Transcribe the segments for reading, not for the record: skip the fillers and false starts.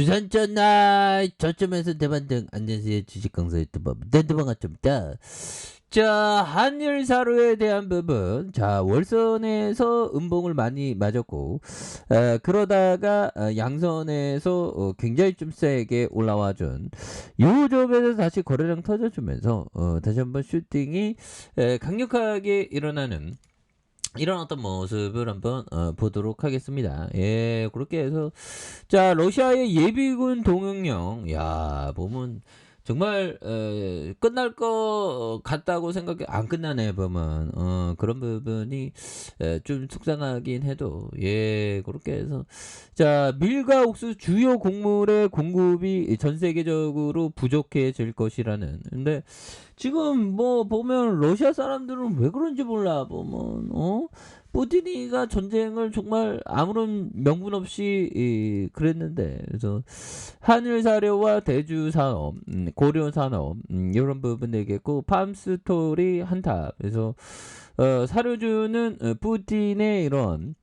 주산전 날 저점에서 대반등 안전수의 주식 강사 유튜버 랜드방아 좀다. 자, 한일 사료에 대한 부분. 자, 월선에서 음봉을 많이 맞았고, 그러다가 양선에서 굉장히 좀 세게 올라와준 요 점에서 다시 거래량 터져주면서 다시 한번 슈팅이 강력하게 일어나는 이런 어떤 모습을 한번 보도록 하겠습니다. 예, 그렇게 해서 자, 러시아의 예비군 동용령, 야, 보면 정말 끝날 것 같다고 생각해 안 끝나네 보면 그런 부분이 좀 속상하긴 해도 예, 그렇게 해서 자, 밀과 옥수수 주요 곡물의 공급이 전 세계적으로 부족해질 것이라는. 근데 지금 뭐 보면 러시아 사람들은 왜 그런지 몰라 보면 푸틴이가 전쟁을 정말 아무런 명분 없이 그랬는데, 그래서 한일 사료와 대주 산업, 고려 산업 이런 부분 되겠고, 팜스토리 한탑. 그래서 사료주는 푸틴의 이런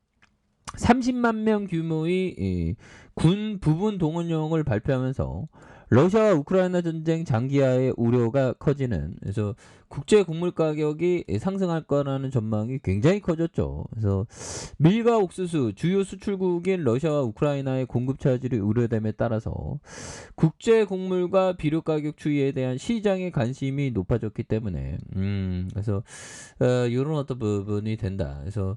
30만 명 규모의 군 부분 동원령을 발표하면서 러시아와 우크라이나 전쟁 장기화의 우려가 커지는, 그래서 국제 곡물 가격이 상승할 거라는 전망이 굉장히 커졌죠. 그래서 밀과 옥수수 주요 수출국인 러시아와 우크라이나의 공급 차질이 우려됨에 따라서 국제 곡물과 비료 가격 추이에 대한 시장의 관심이 높아졌기 때문에 그래서 이런 어떤 부분이 된다. 그래서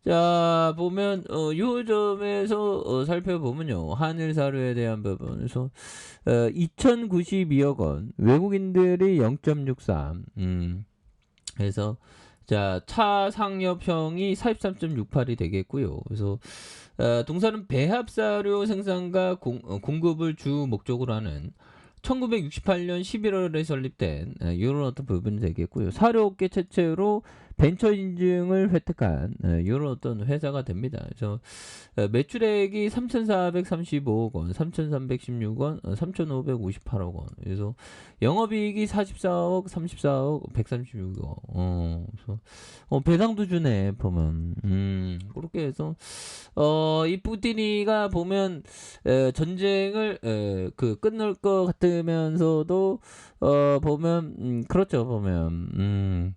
자, 보면 요 점에서 살펴보면요, 한일 사료에 대한 부분에서 2092억 원, 외국인들이 0.63, 그래서 자, 차상업형이 43.68이 되겠고요. 그래서 동사는 배합사료 생산과 공급을 주 목적으로 하는 1968년 11월에 설립된 이런 어떤 부분이 되겠고요. 사료업계 최초로 벤처 인증을 획득한 이런 어떤 회사가 됩니다. 그래서 매출액이 3,435억 원, 3,316원, 3,558억 원. 그래서 영업이익이 44억, 34억, 136억. 그래서 배당도 주네 보면. 그렇게 해서 이 푸틴이가 보면 전쟁을 끝낼 것 같으면서도 보면 그렇죠 보면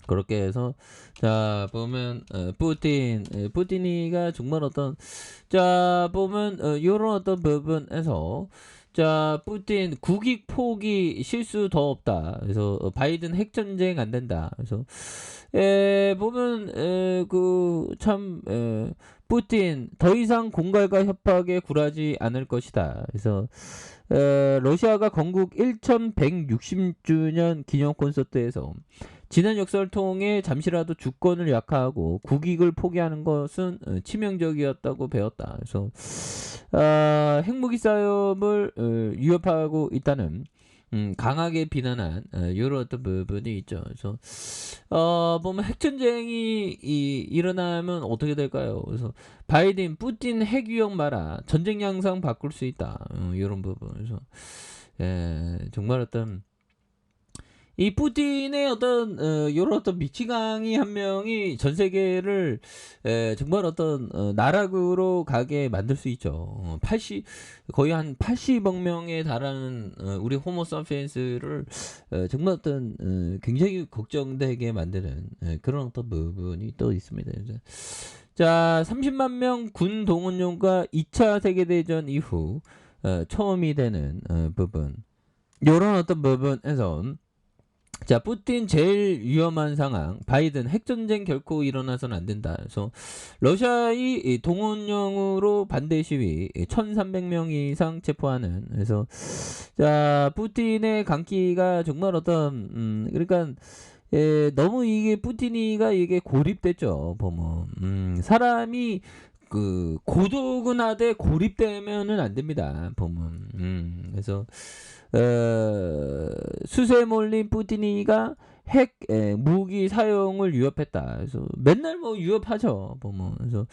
그렇게 해서 자, 보면 푸틴이가 정말 어떤 자, 보면 요런 어떤 부분에서 자, 푸틴 국익 포기 실수 더 없다. 그래서 바이든 핵전쟁 안 된다. 그래서 보면 그참 푸틴 더 이상 공갈과 협박에 굴하지 않을 것이다. 그래서 러시아가 건국 1160주년 기념 콘서트에서 지난 역사를 통해 잠시라도 주권을 약화하고 국익을 포기하는 것은 치명적이었다고 배웠다. 그래서 핵무기 싸움을 위협하고 있다는 강하게 비난한 이런 어떤 부분이 있죠. 그래서 보면 핵전쟁이 일어나면 어떻게 될까요? 그래서 바이든, 푸틴 핵 위협 마라, 전쟁 양상 바꿀 수 있다. 이런 부분. 그래서 정말 어떤 이 푸틴의 어떤 이런 어떤 미치광이 한 명이 전 세계를 정말 어떤 나락으로 가게 만들 수 있죠. 80 거의 한 80억 명에 달하는 우리 호모 사피엔스를 정말 어떤 굉장히 걱정되게 만드는 그런 어떤 부분이 또 있습니다. 자, 30만 명 군 동원령과 2차 세계대전 이후 처음이 되는 부분. 이런 어떤 부분에서 자, 푸틴 제일 위험한 상황. 바이든 핵전쟁 결코 일어나서는 안 된다. 그래서 러시아의 동원령으로 반대 시위 1,300명 이상 체포하는. 그래서 자, 푸틴의 강기가 정말 어떤 그러니까 너무 이게 푸틴이가 이게 고립됐죠. 보면 사람이 그 고독은 하되 고립되면은 안 됩니다. 보면 그래서 수세에 몰린 푸틴이가 핵 무기 사용을 위협했다. 그래서 맨날 뭐 위협하죠. 보면 그래서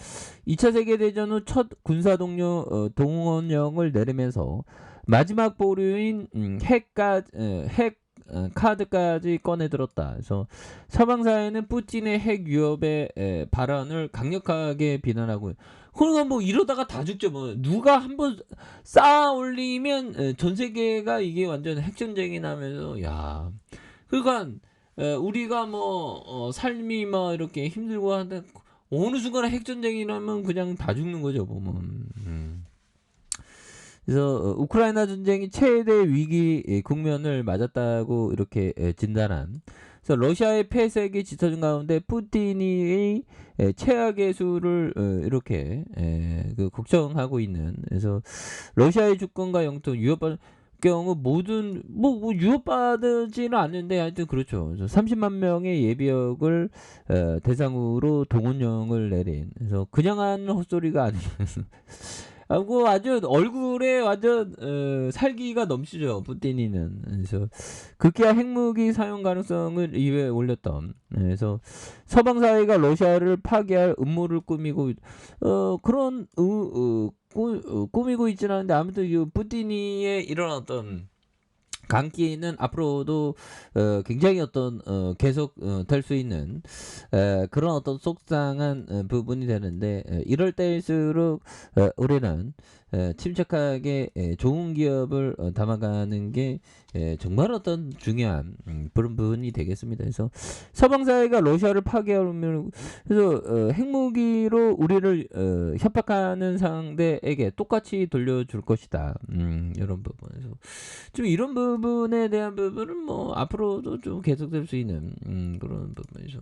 2차 세계 대전 후 첫 군사 동원령을 내리면서 마지막 보류인 핵 카드까지 꺼내 들었다. 그래서 서방 사회는 푸틴의 핵 위협의 발언을 강력하게 비난하고, 그러니까 뭐 이러다가 다 죽죠. 뭐 누가 한번 쌓아 올리면 전 세계가 이게 완전 핵전쟁이 나면서, 야, 그러니까 우리가 뭐 삶이 막 이렇게 힘들고 하는데 어느 순간에 핵전쟁이 나면 그냥 다 죽는 거죠, 보면. 그래서 우크라이나 전쟁이 최대 위기 국면을 맞았다고 이렇게 진단한. 그래서 러시아의 폐색이 짙어진 가운데 푸틴이 최악의 수를 이렇게 걱정하고 있는. 그래서 러시아의 주권과 영토 위협받은 경우 모든 뭐 위협받지는 않는데 하여튼 그렇죠. 그래서 30만 명의 예비역을 대상으로 동원령을 내린. 그래서 그냥 한 헛소리가 아니에요. 하고 아주 얼굴에 완전 살기가 넘치죠, 푸틴이는. 그래서 극기와 핵무기 사용 가능성을 이외에 올렸던. 그래서 서방 사회가 러시아를 파괴할 음모를 꾸미고 그런 꾸미고 있지는 않은데, 아무튼 이 푸틴이의 이런 어떤 강기는 앞으로도 굉장히 어떤 계속 될 수 있는 그런 어떤 속상한 부분이 되는데, 이럴 때일수록 우리는 침착하게 좋은 기업을 담아가는 게 정말 어떤 중요한 그런 부분이 되겠습니다. 그래서 서방 사회가 러시아를 파괴하면, 그래서 핵무기로 우리를 협박하는 상대에게 똑같이 돌려줄 것이다. 이런 부분에서 좀 이런 부분에 대한 부분은 뭐 앞으로도 좀 계속될 수 있는 그런 부분이죠.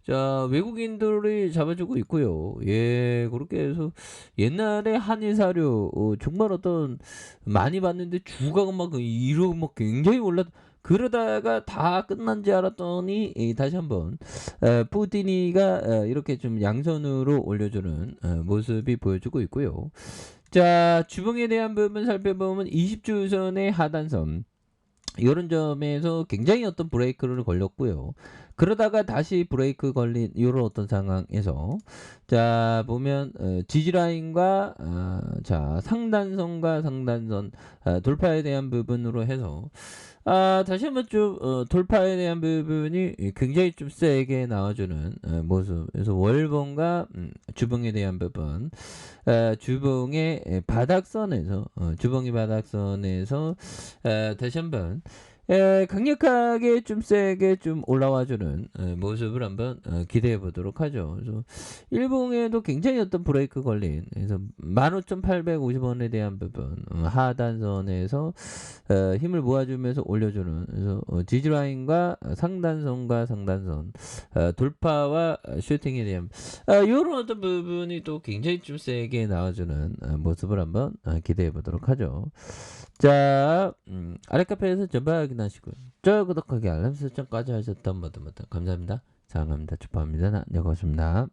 자, 외국인들이 잡아주고 있고요. 예, 그렇게 해서 옛날에 한일 사료 정말 어떤 많이 봤는데 주가가 막 이러고 막 굉장히 올랐. 그러다가 다 끝난지 알았더니 다시 한번 푸틴이가 이렇게 좀 양선으로 올려주는 모습이 보여주고 있고요. 자, 주봉에 대한 부분 살펴보면 20주선의 하단선, 이런 점에서 굉장히 어떤 브레이크를 걸렸고요. 그러다가 다시 브레이크 걸린 이런 어떤 상황에서, 자 보면 지지라인과 자 상단선과 상단선 돌파에 대한 부분으로 해서 다시 한번 좀 돌파에 대한 부분이 굉장히 좀 세게 나와주는 모습. 그래서 월봉과 주봉에 대한 부분, 주봉의 바닥선에서 주봉의 바닥선에서 다시 한번 강력하게 좀 세게 좀 올라와주는 모습을 한번 기대해 보도록 하죠. 그래서 일봉에도 굉장히 어떤 브레이크 걸린, 그래서 15,850원에 대한 부분 하단선에서 힘을 모아주면서 올려주는. 그래서 지지라인과 상단선과 상단선 돌파와 슈팅에 대한 이런 어떤 부분이 또 굉장히 좀 세게 나와주는 모습을 한번 기대해 보도록 하죠. 자, 아래 카페에서 전방 확인하시고요. 저 구독하기 알람 설정까지 하셨던 모두 감사합니다. 사랑합니다. 축복합니다. 네, 고맙습니다.